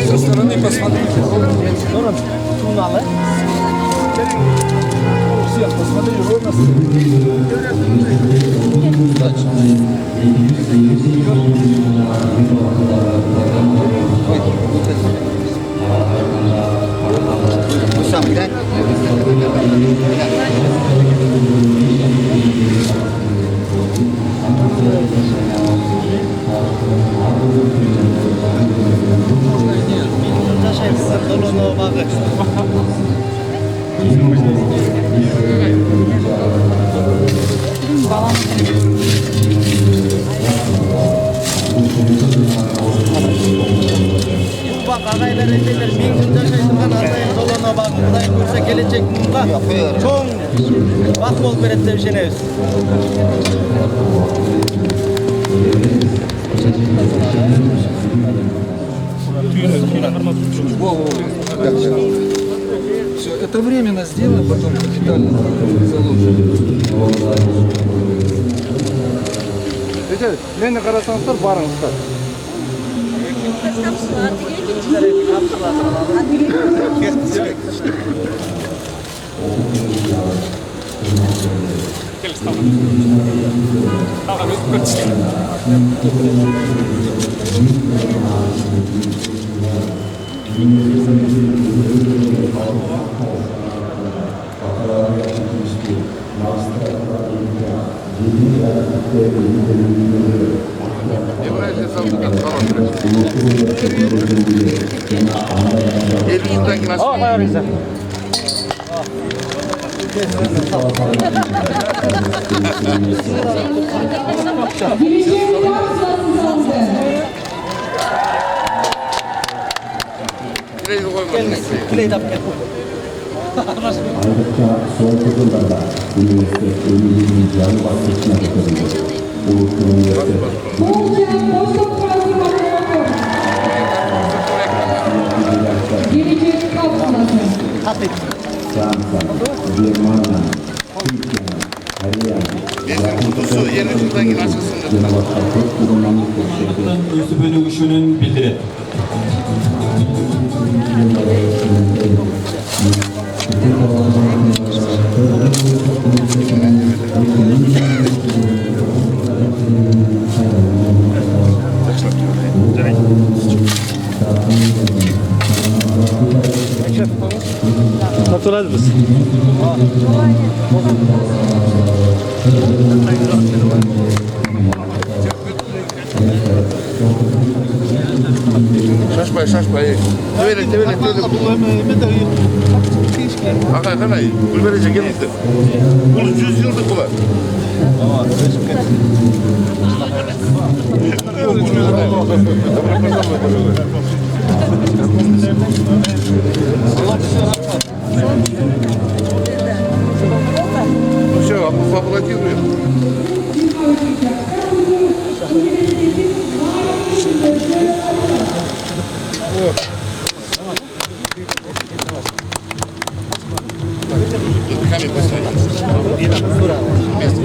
Со стороны посмотрите. Всех посмотри, ровно. Bak ağaylar eldeler, bin gün yaşaytırgan atayın dolana bak, Kudayım görse gelecek bunga çoğun bak bol berette bir şeyneyiz. Все, это временно сделаем, потом капитально заложим. Мені қарасаңыздар барыңыздар. Ayrıca son yıllarda üniversite ölümünün canı bahsetmek üzere. Uluslu Üniversite Fransa, Germanya, Türkiye, Üstü bölüşünün bildirin. Hatırlar mısın? Şaşmayın, şaşmayın. Deverin. Hakan kanayı, kul verecek gelirdi. Kul 100 yıldır kula. Все, поаплодируем. Камень поставить. Вместе.